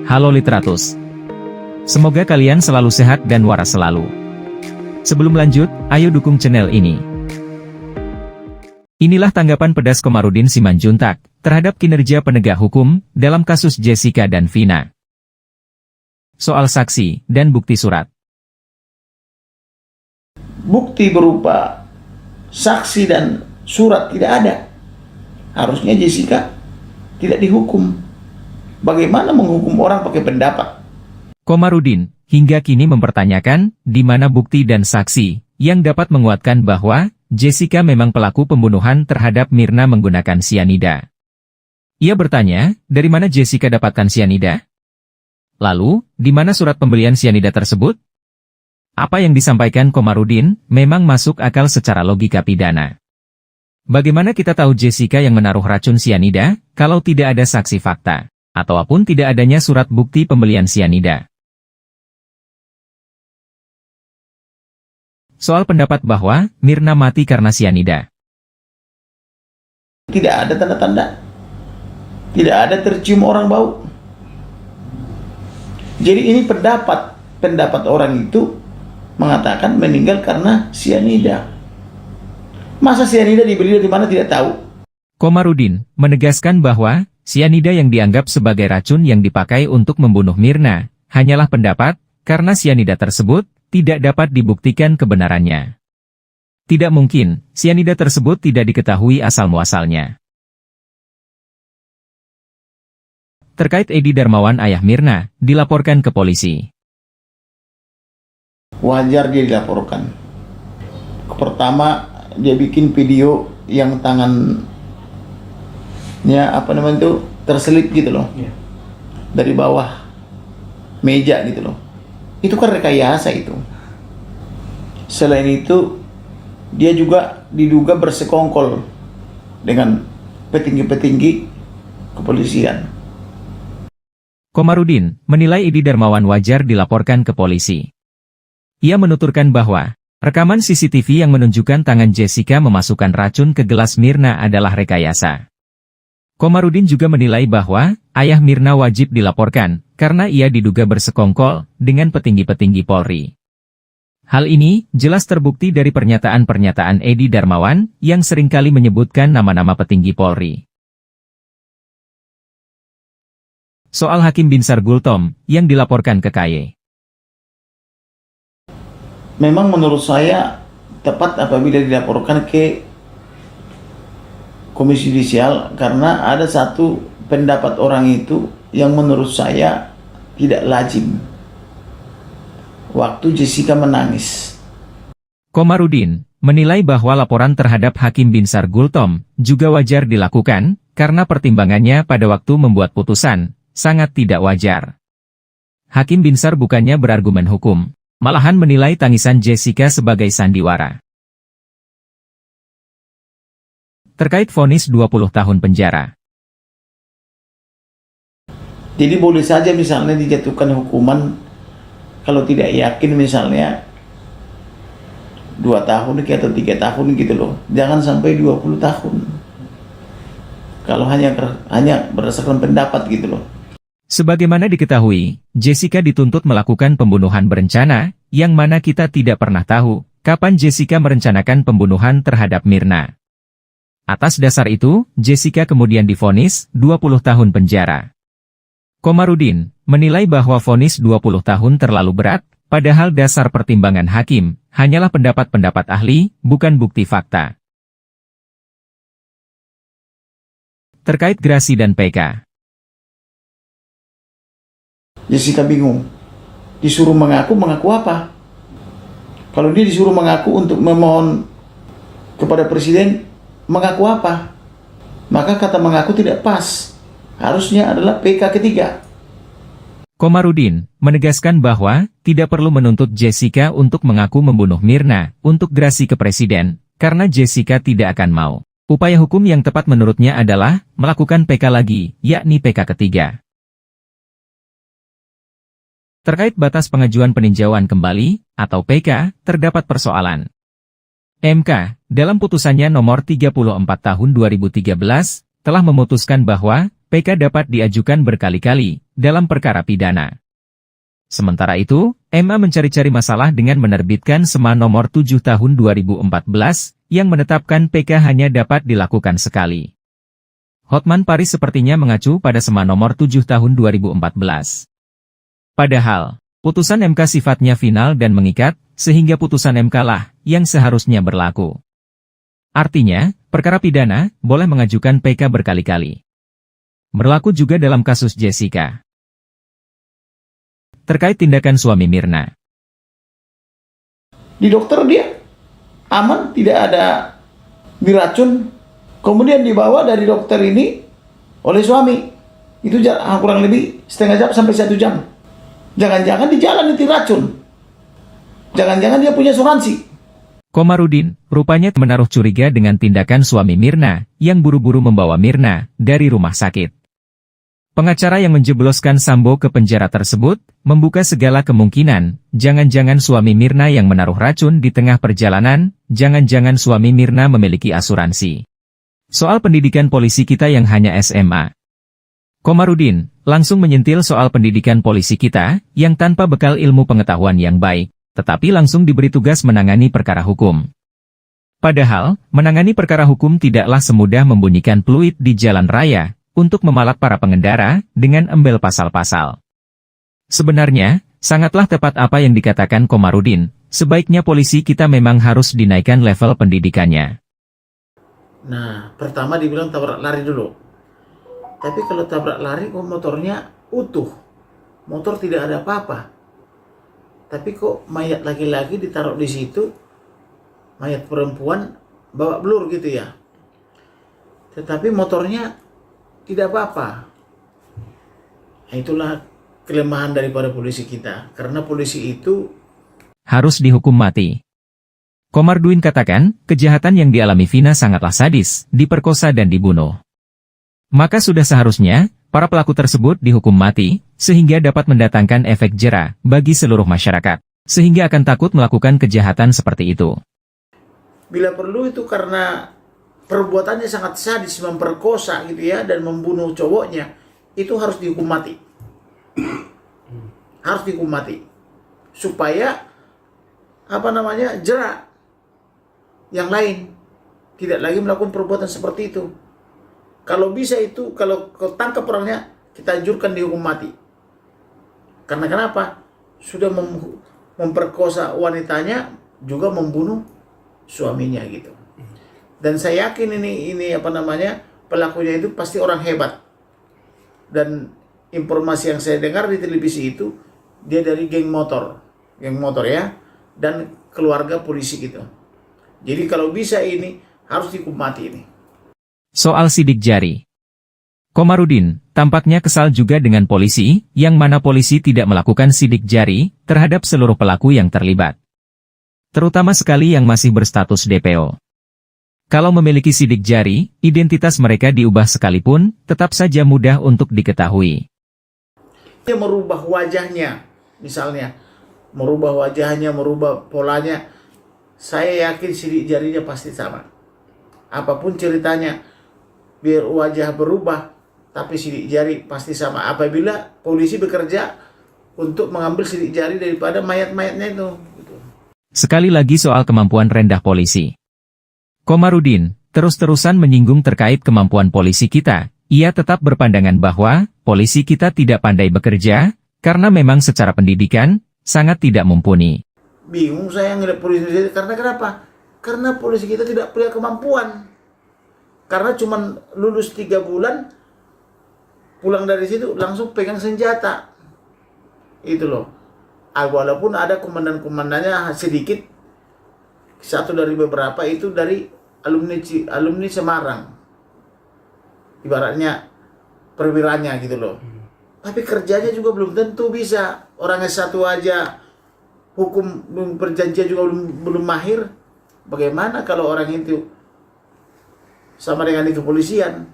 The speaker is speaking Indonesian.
Halo Literatus. Semoga kalian selalu sehat dan waras selalu. Sebelum lanjut, ayo dukung channel ini. Inilah tanggapan pedas Komarudin Simanjuntak terhadap kinerja penegak hukum dalam kasus Jessica dan Vina. Soal saksi dan bukti surat. Bukti berupa saksi dan surat tidak ada. Harusnya Jessica tidak dihukum. Bagaimana menghukum orang pakai pendapat? Komarudin hingga kini mempertanyakan di mana bukti dan saksi yang dapat menguatkan bahwa Jessica memang pelaku pembunuhan terhadap Mirna menggunakan sianida. Ia bertanya, dari mana Jessica dapatkan sianida? Lalu, di mana surat pembelian sianida tersebut? Apa yang disampaikan Komarudin memang masuk akal secara logika pidana. Bagaimana kita tahu Jessica yang menaruh racun sianida kalau tidak ada saksi fakta, ataupun tidak adanya surat bukti pembelian sianida? Soal pendapat bahwa Mirna mati karena sianida. Tidak ada tanda-tanda. Tidak ada tercium orang bau. Jadi ini pendapat orang itu mengatakan meninggal karena sianida. Masa sianida dibeli dari mana tidak tahu. Komarudin menegaskan bahwa sianida yang dianggap sebagai racun yang dipakai untuk membunuh Mirna hanyalah pendapat karena sianida tersebut tidak dapat dibuktikan kebenarannya. Tidak mungkin, sianida tersebut tidak diketahui asal-muasalnya. Terkait Edi Darmawan ayah Mirna, dilaporkan ke polisi. Wajar dia dilaporkan. Pertama, dia bikin video yang tangannya terselip gitu loh. Dari bawah meja gitu loh. Itu kan rekayasa itu. Selain itu, dia juga diduga bersekongkol dengan petinggi-petinggi kepolisian. Komarudin menilai Edi Darmawan wajar dilaporkan ke polisi. Ia menuturkan bahwa rekaman CCTV yang menunjukkan tangan Jessica memasukkan racun ke gelas Mirna adalah rekayasa. Komarudin juga menilai bahwa ayah Mirna wajib dilaporkan karena ia diduga bersekongkol dengan petinggi-petinggi Polri. Hal ini jelas terbukti dari pernyataan-pernyataan Edi Darmawan yang seringkali menyebutkan nama-nama petinggi Polri. Soal Hakim Binsar Gultom yang dilaporkan ke KY. Memang menurut saya tepat apabila dilaporkan ke Komisi Yudisial karena ada satu pendapat orang itu yang menurut saya tidak lazim. Waktu Jessica menangis. Komarudin menilai bahwa laporan terhadap Hakim Binsar Gultom juga wajar dilakukan karena pertimbangannya pada waktu membuat putusan sangat tidak wajar. Hakim Binsar bukannya berargumen hukum, malahan menilai tangisan Jessica sebagai sandiwara. Terkait vonis 20 tahun penjara. Jadi boleh saja misalnya dijatuhkan hukuman kalau tidak yakin misalnya 2 tahun atau 3 tahun gitu loh. Jangan sampai 20 tahun. Kalau hanya berdasarkan pendapat gitu loh. Sebagaimana diketahui, Jessica dituntut melakukan pembunuhan berencana, yang mana kita tidak pernah tahu kapan Jessica merencanakan pembunuhan terhadap Mirna. Atas dasar itu, Jessica kemudian divonis 20 tahun penjara. Komarudin menilai bahwa vonis 20 tahun terlalu berat, padahal dasar pertimbangan hakim hanyalah pendapat-pendapat ahli, bukan bukti fakta. Terkait Grasi dan PK. Jessica bingung. Disuruh mengaku apa? Kalau dia disuruh mengaku untuk memohon kepada presiden, mengaku apa? Maka kata mengaku tidak pas. Harusnya adalah PK ketiga. Komarudin menegaskan bahwa tidak perlu menuntut Jessica untuk mengaku membunuh Mirna untuk grasi ke presiden, karena Jessica tidak akan mau. Upaya hukum yang tepat menurutnya adalah melakukan PK lagi, yakni PK ketiga. Terkait batas pengajuan peninjauan kembali, atau PK, terdapat persoalan. MK, dalam putusannya nomor 34 tahun 2013, telah memutuskan bahwa PK dapat diajukan berkali-kali dalam perkara pidana. Sementara itu, MA mencari-cari masalah dengan menerbitkan SEMA nomor 7 tahun 2014 yang menetapkan PK hanya dapat dilakukan sekali. Hotman Paris sepertinya mengacu pada SEMA nomor 7 tahun 2014. Padahal, putusan MK sifatnya final dan mengikat, sehingga putusan MK lah yang seharusnya berlaku. Artinya, perkara pidana boleh mengajukan PK berkali-kali. Berlaku juga dalam kasus Jessica. Terkait tindakan suami Mirna. Di dokter dia aman, tidak ada diracun. Kemudian dibawa dari dokter ini oleh suami. Itu kurang lebih setengah jam sampai 1 jam. Jangan-jangan di jalan itu racun. Jangan-jangan dia punya asuransi. Komarudin rupanya menaruh curiga dengan tindakan suami Mirna yang buru-buru membawa Mirna dari rumah sakit. Pengacara yang menjebloskan Sambo ke penjara tersebut membuka segala kemungkinan, jangan-jangan suami Mirna yang menaruh racun di tengah perjalanan, jangan-jangan suami Mirna memiliki asuransi. Soal pendidikan polisi kita yang hanya SMA. Komarudin langsung menyentil soal pendidikan polisi kita yang tanpa bekal ilmu pengetahuan yang baik, tetapi langsung diberi tugas menangani perkara hukum. Padahal, menangani perkara hukum tidaklah semudah membunyikan peluit di jalan raya untuk memalak para pengendara dengan embel pasal-pasal. Sebenarnya, sangatlah tepat apa yang dikatakan Komarudin, sebaiknya polisi kita memang harus dinaikkan level pendidikannya. Nah, pertama dibilang tabrak lari dulu. Tapi kalau tabrak lari kok motornya utuh. Motor tidak ada apa-apa. Tapi kok mayat laki-laki ditaruh di situ, mayat perempuan bawa blur gitu ya. Tetapi motornya tidak apa-apa. Nah, itulah kelemahan daripada polisi kita. Karena polisi itu harus dihukum mati. Komarudin katakan, kejahatan yang dialami Vina sangatlah sadis, diperkosa dan dibunuh. Maka sudah seharusnya, para pelaku tersebut dihukum mati, sehingga dapat mendatangkan efek jera bagi seluruh masyarakat, sehingga akan takut melakukan kejahatan seperti itu. Bila perlu itu karena perbuatannya sangat sadis, memperkosa gitu ya, dan membunuh cowoknya, itu harus dihukum mati. Harus dihukum mati. Supaya, jera yang lain tidak lagi melakukan perbuatan seperti itu. Kalau bisa itu, kalau tangkap orangnya, kita anjurkan dihukum mati. Karena kenapa? Sudah memperkosa wanitanya, juga membunuh suaminya gitu. Dan saya yakin ini pelakunya itu pasti orang hebat. Dan informasi yang saya dengar di televisi itu, dia dari geng motor ya, dan keluarga polisi gitu. Jadi kalau bisa ini harus dihukum mati ini. Soal sidik jari. Komarudin tampaknya kesal juga dengan polisi, yang mana polisi tidak melakukan sidik jari terhadap seluruh pelaku yang terlibat. Terutama sekali yang masih berstatus DPO. Kalau memiliki sidik jari, identitas mereka diubah sekalipun, tetap saja mudah untuk diketahui. Dia merubah wajahnya, misalnya. Merubah wajahnya, merubah polanya. Saya yakin sidik jarinya pasti sama. Apapun ceritanya, biar wajah berubah, tapi sidik jari pasti sama. Apabila polisi bekerja untuk mengambil sidik jari daripada mayat-mayatnya itu. Sekali lagi soal kemampuan rendah polisi. Komarudin terus-terusan menyinggung terkait kemampuan polisi kita. Ia tetap berpandangan bahwa polisi kita tidak pandai bekerja, karena memang secara pendidikan sangat tidak mumpuni. Bingung saya ngeliat polisi karena kenapa? Karena polisi kita tidak punya kemampuan. Karena cuma lulus 3 bulan, pulang dari situ langsung pegang senjata. Itu loh. Walaupun ada komandan-komandannya sedikit, satu dari beberapa itu dari alumni Semarang. Ibaratnya perwiranya gitu loh. Tapi kerjanya juga belum tentu bisa. Orang S1 aja hukum perjanjian juga belum mahir. Bagaimana kalau orang itu sama dengan di kepolisian?